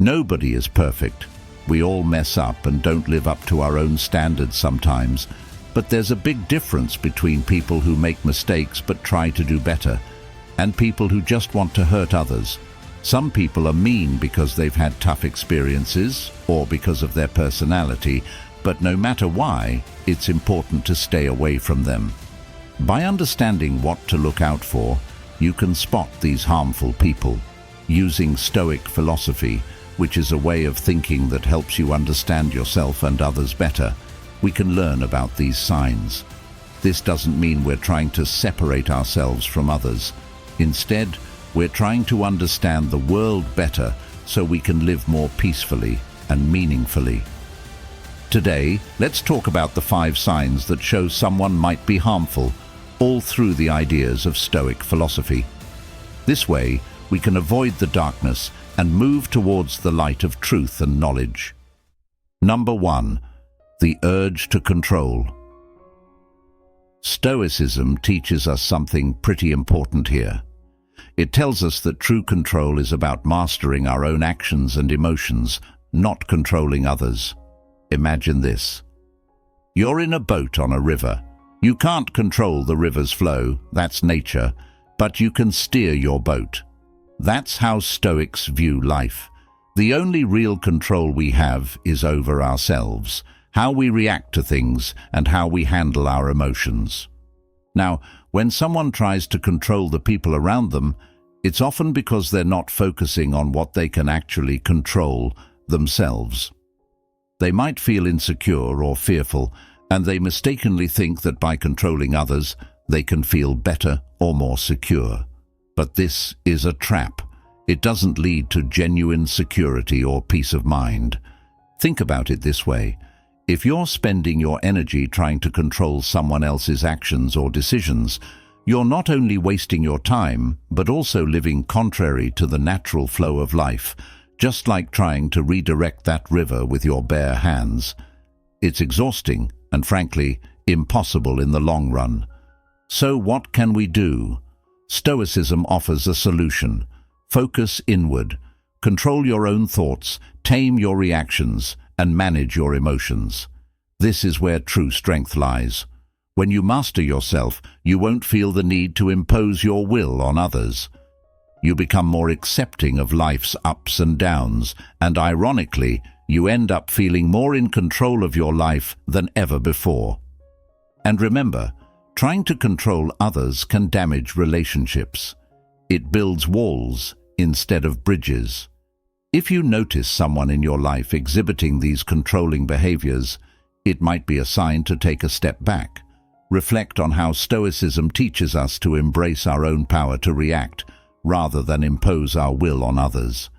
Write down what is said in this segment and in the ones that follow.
Nobody is perfect. We all mess up and don't live up to our own standards sometimes, but there's a big difference between people who make mistakes but try to do better, and people who just want to hurt others. Some people are mean because they've had tough experiences or because of their personality, but no matter why, it's important to stay away from them. By understanding what to look out for, you can spot these harmful people. Using Stoic philosophy, which is a way of thinking that helps you understand yourself and others better, we can learn about these signs. This doesn't mean we're trying to separate ourselves from others. Instead, we're trying to understand the world better so we can live more peacefully and meaningfully. Today, let's talk about the 5 signs that show someone might be harmful, all through the ideas of Stoic philosophy. This way, we can avoid the darkness and move towards the light of truth and knowledge. Number 1. The urge to control. Stoicism teaches us something pretty important here. It tells us that true control is about mastering our own actions and emotions, not controlling others. Imagine this. You're in a boat on a river. You can't control the river's flow, that's nature, but you can steer your boat. That's how Stoics view life. The only real control we have is over ourselves, how we react to things, and how we handle our emotions. Now, when someone tries to control the people around them, it's often because they're not focusing on what they can actually control themselves. They might feel insecure or fearful, and they mistakenly think that by controlling others, they can feel better or more secure. But this is a trap. It doesn't lead to genuine security or peace of mind. Think about it this way. If you're spending your energy trying to control someone else's actions or decisions, you're not only wasting your time, but also living contrary to the natural flow of life, just like trying to redirect that river with your bare hands. It's exhausting and, frankly, impossible in the long run. So what can we do? Stoicism offers a solution. Focus inward. Control your own thoughts, tame your reactions, and manage your emotions. This is where true strength lies. When you master yourself, you won't feel the need to impose your will on others. You become more accepting of life's ups and downs, and ironically, you end up feeling more in control of your life than ever before. And remember, trying to control others can damage relationships. It builds walls instead of bridges. If you notice someone in your life exhibiting these controlling behaviors, it might be a sign to take a step back. Reflect on how Stoicism teaches us to embrace our own power to react, rather than impose our will on others.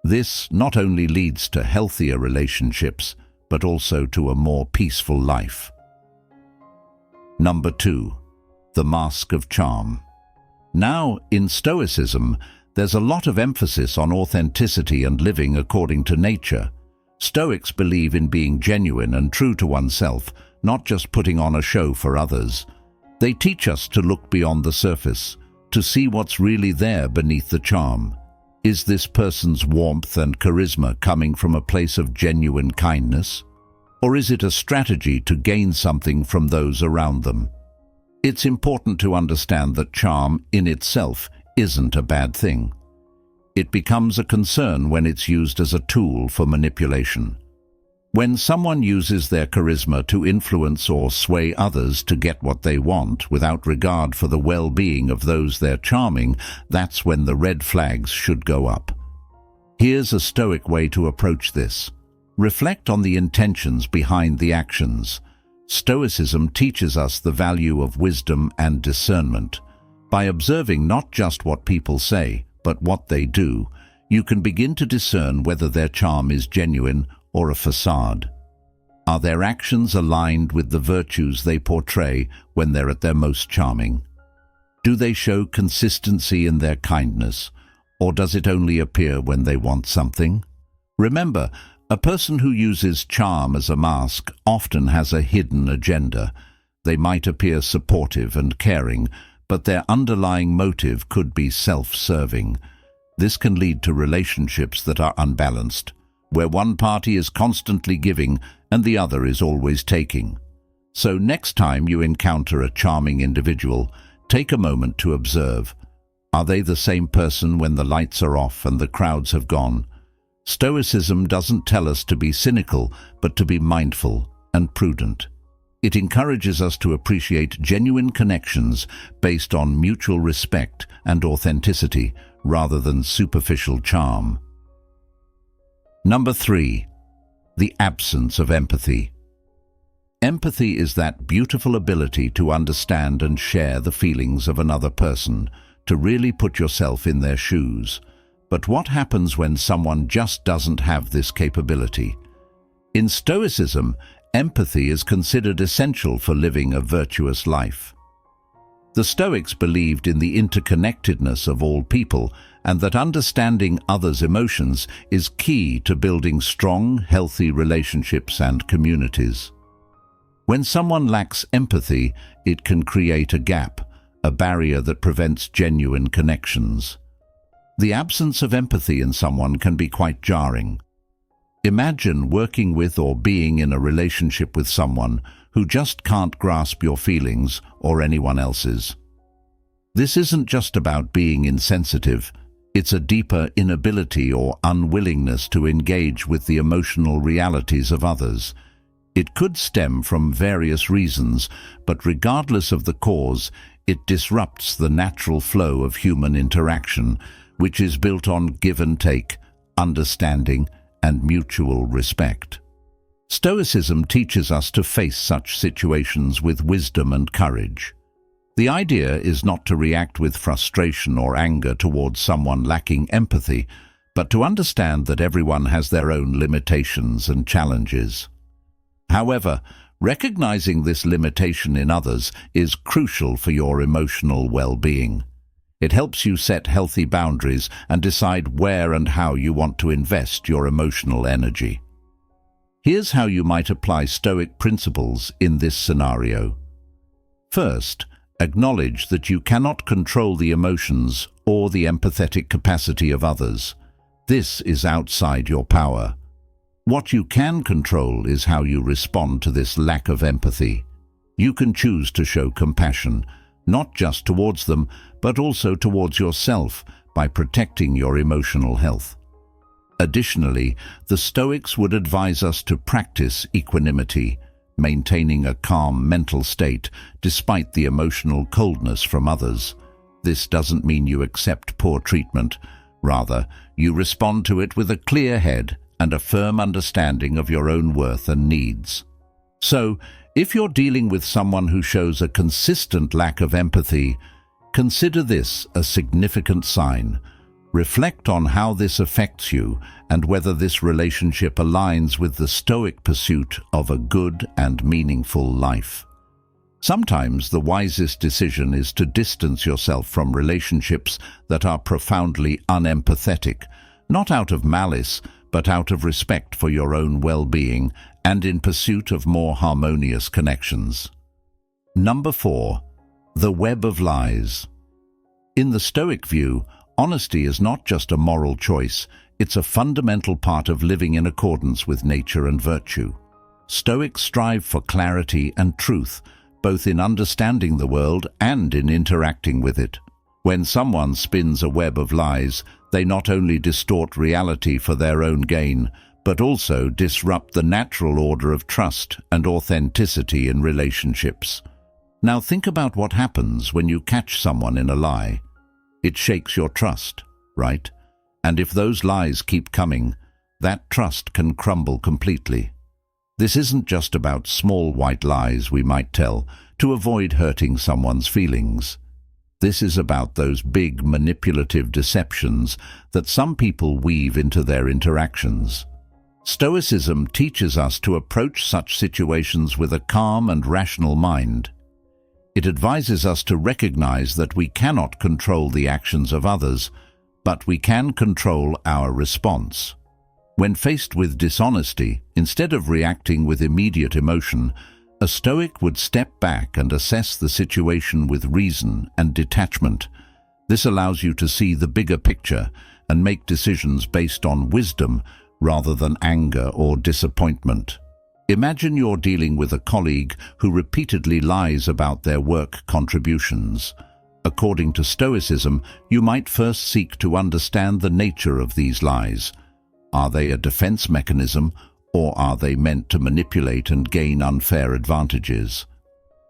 This not only leads to healthier relationships, but also to a more peaceful life. Number 2. The mask of charm. Now, in Stoicism, there's a lot of emphasis on authenticity and living according to nature. Stoics believe in being genuine and true to oneself, not just putting on a show for others. They teach us to look beyond the surface, to see what's really there beneath the charm. Is this person's warmth and charisma coming from a place of genuine kindness? Or is it a strategy to gain something from those around them? It's important to understand that charm in itself isn't a bad thing. It becomes a concern when it's used as a tool for manipulation. When someone uses their charisma to influence or sway others to get what they want without regard for the well-being of those they're charming, that's when the red flags should go up. Here's a Stoic way to approach this. Reflect on the intentions behind the actions. Stoicism teaches us the value of wisdom and discernment. By observing not just what people say, but what they do, you can begin to discern whether their charm is genuine or a facade. Are their actions aligned with the virtues they portray when they're at their most charming? Do they show consistency in their kindness, or does it only appear when they want something? Remember, a person who uses charm as a mask often has a hidden agenda. They might appear supportive and caring, but their underlying motive could be self-serving. This can lead to relationships that are unbalanced, where one party is constantly giving and the other is always taking. So next time you encounter a charming individual, take a moment to observe. Are they the same person when the lights are off and the crowds have gone? Stoicism doesn't tell us to be cynical, but to be mindful and prudent. It encourages us to appreciate genuine connections based on mutual respect and authenticity rather than superficial charm. Number 3. The absence of empathy. Empathy is that beautiful ability to understand and share the feelings of another person, to really put yourself in their shoes. But what happens when someone just doesn't have this capability? In Stoicism, empathy is considered essential for living a virtuous life. The Stoics believed in the interconnectedness of all people and that understanding others' emotions is key to building strong, healthy relationships and communities. When someone lacks empathy, it can create a gap, a barrier that prevents genuine connections. The absence of empathy in someone can be quite jarring. Imagine working with or being in a relationship with someone who just can't grasp your feelings or anyone else's. This isn't just about being insensitive, it's a deeper inability or unwillingness to engage with the emotional realities of others. It could stem from various reasons, but regardless of the cause, it disrupts the natural flow of human interaction, which is built on give and take, understanding, and mutual respect. Stoicism teaches us to face such situations with wisdom and courage. The idea is not to react with frustration or anger towards someone lacking empathy, but to understand that everyone has their own limitations and challenges. However, recognizing this limitation in others is crucial for your emotional well-being. It helps you set healthy boundaries and decide where and how you want to invest your emotional energy. Here's how you might apply Stoic principles in this scenario. First, acknowledge that you cannot control the emotions or the empathetic capacity of others. This is outside your power. What you can control is how you respond to this lack of empathy. You can choose to show compassion, not just towards them, but also towards yourself by protecting your emotional health. Additionally, the Stoics would advise us to practice equanimity, maintaining a calm mental state despite the emotional coldness from others. This doesn't mean you accept poor treatment. Rather, you respond to it with a clear head and a firm understanding of your own worth and needs. So, if you're dealing with someone who shows a consistent lack of empathy, consider this a significant sign. Reflect on how this affects you and whether this relationship aligns with the Stoic pursuit of a good and meaningful life. Sometimes the wisest decision is to distance yourself from relationships that are profoundly unempathetic, not out of malice, but out of respect for your own well-being and in pursuit of more harmonious connections. Number 4. The web of lies. In the Stoic view, honesty is not just a moral choice, it's a fundamental part of living in accordance with nature and virtue. Stoics strive for clarity and truth, both in understanding the world and in interacting with it. When someone spins a web of lies, they not only distort reality for their own gain, but also disrupt the natural order of trust and authenticity in relationships. Now think about what happens when you catch someone in a lie. It shakes your trust, right? And if those lies keep coming, that trust can crumble completely. This isn't just about small white lies we might tell to avoid hurting someone's feelings. This is about those big manipulative deceptions that some people weave into their interactions. Stoicism teaches us to approach such situations with a calm and rational mind. It advises us to recognize that we cannot control the actions of others, but we can control our response. When faced with dishonesty, instead of reacting with immediate emotion, a Stoic would step back and assess the situation with reason and detachment. This allows you to see the bigger picture and make decisions based on wisdom rather than anger or disappointment. Imagine you're dealing with a colleague who repeatedly lies about their work contributions. According to Stoicism, you might first seek to understand the nature of these lies. Are they a defense mechanism, or are they meant to manipulate and gain unfair advantages?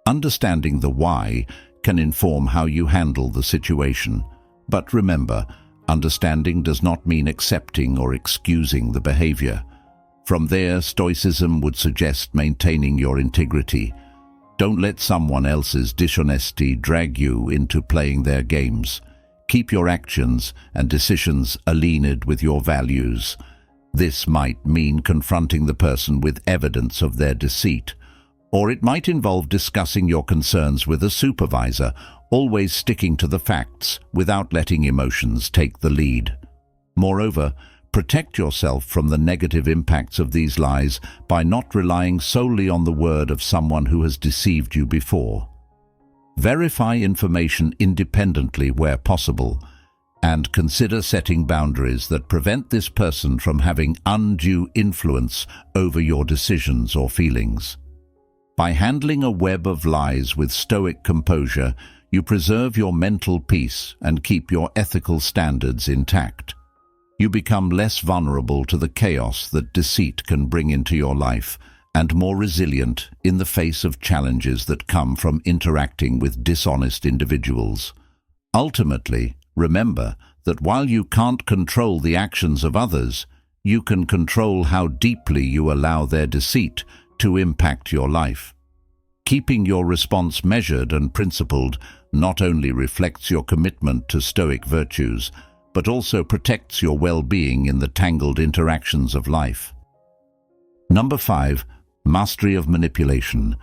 Understanding the why can inform how you handle the situation. But remember, understanding does not mean accepting or excusing the behavior. From there, Stoicism would suggest maintaining your integrity. Don't let someone else's dishonesty drag you into playing their games. Keep your actions and decisions aligned with your values. This might mean confronting the person with evidence of their deceit, or it might involve discussing your concerns with a supervisor, always sticking to the facts without letting emotions take the lead. Moreover, protect yourself from the negative impacts of these lies by not relying solely on the word of someone who has deceived you before. Verify information independently where possible, and consider setting boundaries that prevent this person from having undue influence over your decisions or feelings. By handling a web of lies with stoic composure, you preserve your mental peace and keep your ethical standards intact. You become less vulnerable to the chaos that deceit can bring into your life, and more resilient in the face of challenges that come from interacting with dishonest individuals. Ultimately, remember that while you can't control the actions of others, you can control how deeply you allow their deceit to impact your life. Keeping your response measured and principled not only reflects your commitment to Stoic virtues, but also protects your well-being in the tangled interactions of life. Number 5. Mastery of manipulation.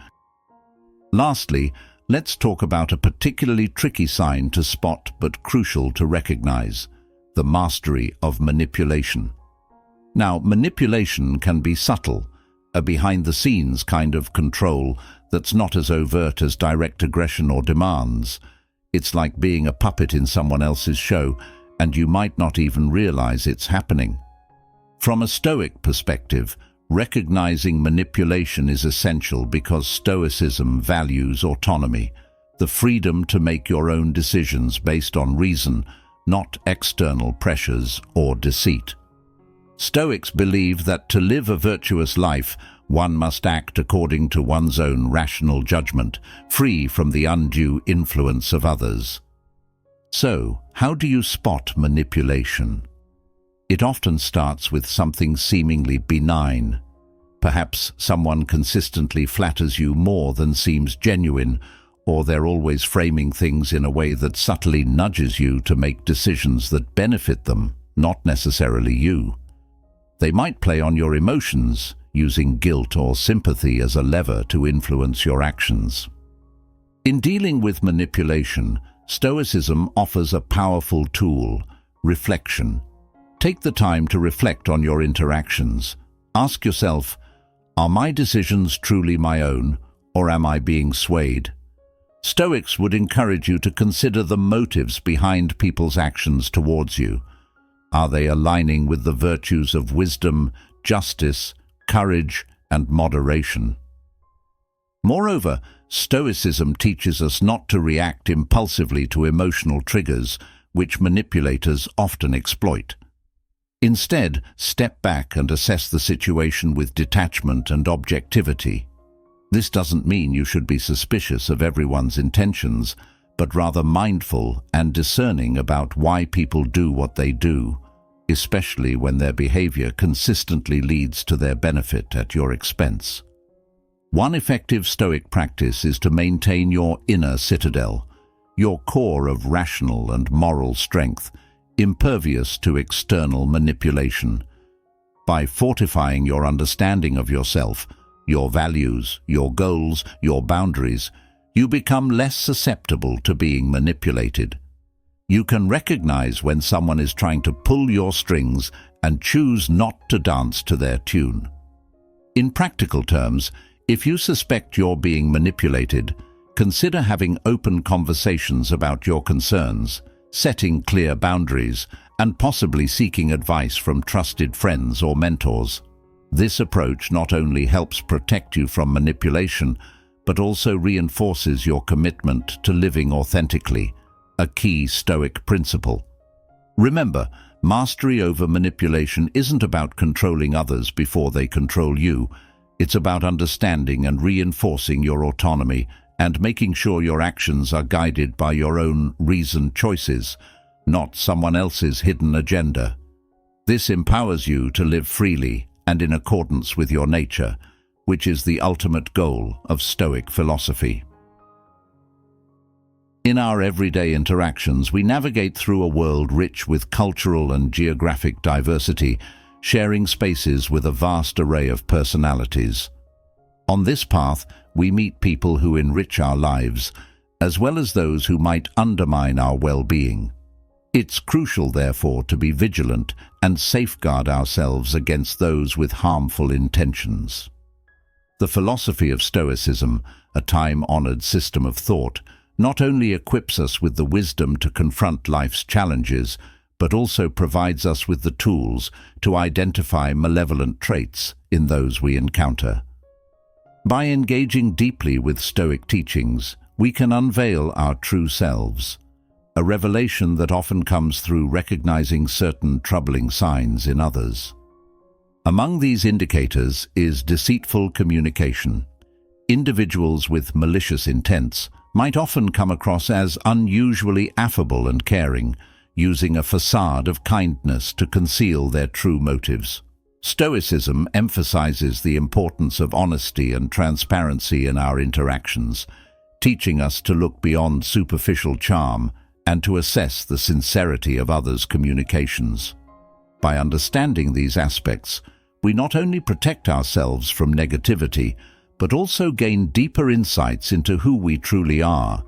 Lastly, let's talk about a particularly tricky sign to spot but crucial to recognize: the mastery of manipulation. Now, manipulation can be subtle, a behind-the-scenes kind of control that's not as overt as direct aggression or demands. It's like being a puppet in someone else's show, and you might not even realize it's happening. From a Stoic perspective, recognizing manipulation is essential because Stoicism values autonomy, the freedom to make your own decisions based on reason, not external pressures or deceit. Stoics believe that to live a virtuous life, one must act according to one's own rational judgment, free from the undue influence of others. So, how do you spot manipulation? It often starts with something seemingly benign. Perhaps someone consistently flatters you more than seems genuine, or they're always framing things in a way that subtly nudges you to make decisions that benefit them, not necessarily you. They might play on your emotions, using guilt or sympathy as a lever to influence your actions. In dealing with manipulation, Stoicism offers a powerful tool: reflection. Take the time to reflect on your interactions. Ask yourself, are my decisions truly my own, or am I being swayed? Stoics would encourage you to consider the motives behind people's actions towards you. Are they aligning with the virtues of wisdom, justice, courage, and moderation? Moreover, Stoicism teaches us not to react impulsively to emotional triggers, which manipulators often exploit. Instead, step back and assess the situation with detachment and objectivity. This doesn't mean you should be suspicious of everyone's intentions, but rather mindful and discerning about why people do what they do, especially when their behavior consistently leads to their benefit at your expense. One effective Stoic practice is to maintain your inner citadel, your core of rational and moral strength, impervious to external manipulation. By fortifying your understanding of yourself, your values, your goals, your boundaries, you become less susceptible to being manipulated. You can recognize when someone is trying to pull your strings and choose not to dance to their tune. In practical terms, if you suspect you're being manipulated, consider having open conversations about your concerns, setting clear boundaries, and possibly seeking advice from trusted friends or mentors. This approach not only helps protect you from manipulation, but also reinforces your commitment to living authentically, a key Stoic principle. Remember, mastery over manipulation isn't about controlling others before they control you. It's about understanding and reinforcing your autonomy and making sure your actions are guided by your own reasoned choices, not someone else's hidden agenda. This empowers you to live freely and in accordance with your nature, which is the ultimate goal of Stoic philosophy. In our everyday interactions, we navigate through a world rich with cultural and geographic diversity, sharing spaces with a vast array of personalities. On this path, we meet people who enrich our lives, as well as those who might undermine our well-being. It's crucial, therefore, to be vigilant and safeguard ourselves against those with harmful intentions. The philosophy of Stoicism, a time-honored system of thought, not only equips us with the wisdom to confront life's challenges, but also provides us with the tools to identify malevolent traits in those we encounter. By engaging deeply with Stoic teachings, we can unveil our true selves, a revelation that often comes through recognizing certain troubling signs in others. Among these indicators is deceitful communication. Individuals with malicious intents might often come across as unusually affable and caring, using a facade of kindness to conceal their true motives. Stoicism emphasizes the importance of honesty and transparency in our interactions, teaching us to look beyond superficial charm and to assess the sincerity of others' communications. By understanding these aspects, we not only protect ourselves from negativity, but also gain deeper insights into who we truly are,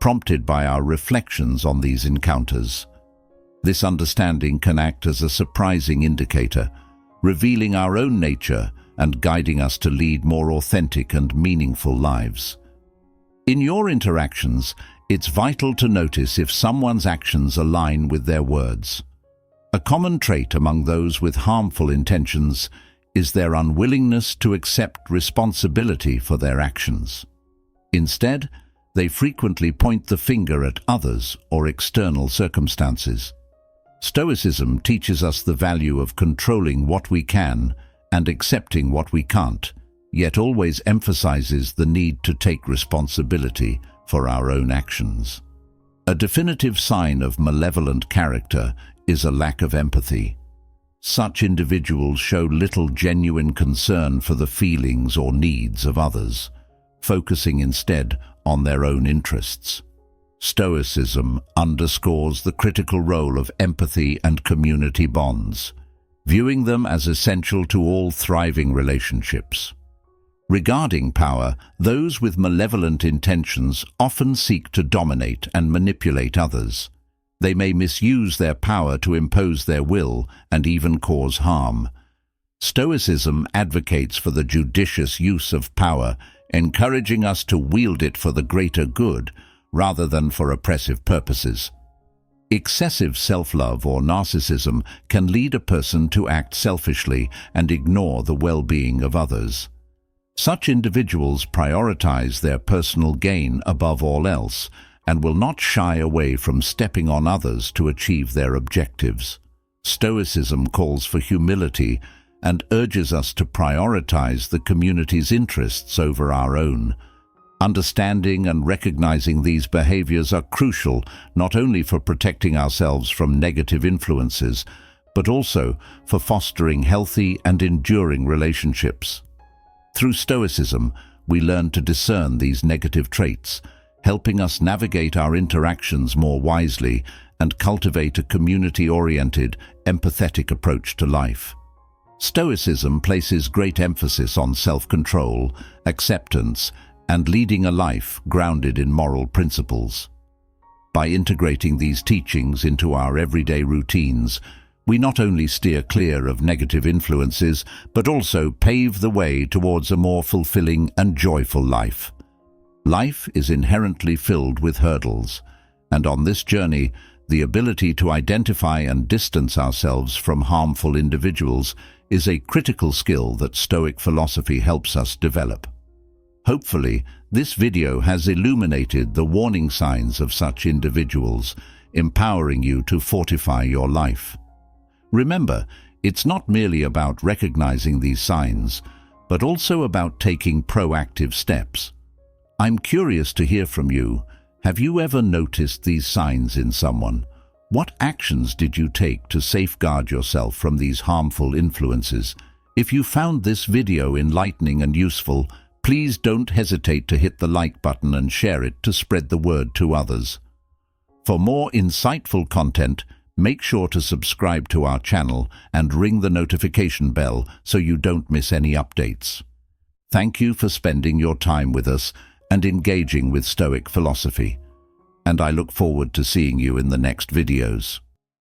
prompted by our reflections on these encounters. This understanding can act as a surprising indicator, revealing our own nature and guiding us to lead more authentic and meaningful lives. In your interactions, it's vital to notice if someone's actions align with their words. A common trait among those with harmful intentions is their unwillingness to accept responsibility for their actions. Instead, they frequently point the finger at others or external circumstances. Stoicism teaches us the value of controlling what we can and accepting what we can't, yet always emphasizes the need to take responsibility for our own actions. A definitive sign of malevolent character is a lack of empathy. Such individuals show little genuine concern for the feelings or needs of others, focusing instead on their own interests. Stoicism underscores the critical role of empathy and community bonds, viewing them as essential to all thriving relationships. Regarding power, those with malevolent intentions often seek to dominate and manipulate others. They may misuse their power to impose their will and even cause harm. Stoicism advocates for the judicious use of power, encouraging us to wield it for the greater good rather than for oppressive purposes. Excessive self-love or narcissism can lead a person to act selfishly and ignore the well-being of others. Such individuals prioritize their personal gain above all else and will not shy away from stepping on others to achieve their objectives. Stoicism calls for humility and urges us to prioritize the community's interests over our own. Understanding and recognizing these behaviors are crucial not only for protecting ourselves from negative influences, but also for fostering healthy and enduring relationships. Through Stoicism, we learn to discern these negative traits, helping us navigate our interactions more wisely and cultivate a community-oriented, empathetic approach to life. Stoicism places great emphasis on self-control, acceptance, and leading a life grounded in moral principles. By integrating these teachings into our everyday routines, we not only steer clear of negative influences, but also pave the way towards a more fulfilling and joyful life. Life is inherently filled with hurdles, and on this journey, The ability to identify and distance ourselves from harmful individuals is a critical skill that Stoic philosophy helps us develop. Hopefully, this video has illuminated the warning signs of such individuals, empowering you to fortify your life. Remember, it's not merely about recognizing these signs, but also about taking proactive steps. I'm curious to hear from you. Have you ever noticed these signs in someone? What actions did you take to safeguard yourself from these harmful influences? If you found this video enlightening and useful, please don't hesitate to hit the like button and share it to spread the word to others. For more insightful content, make sure to subscribe to our channel and ring the notification bell so you don't miss any updates. Thank you for spending your time with us and engaging with Stoic philosophy. And I look forward to seeing you in the next videos.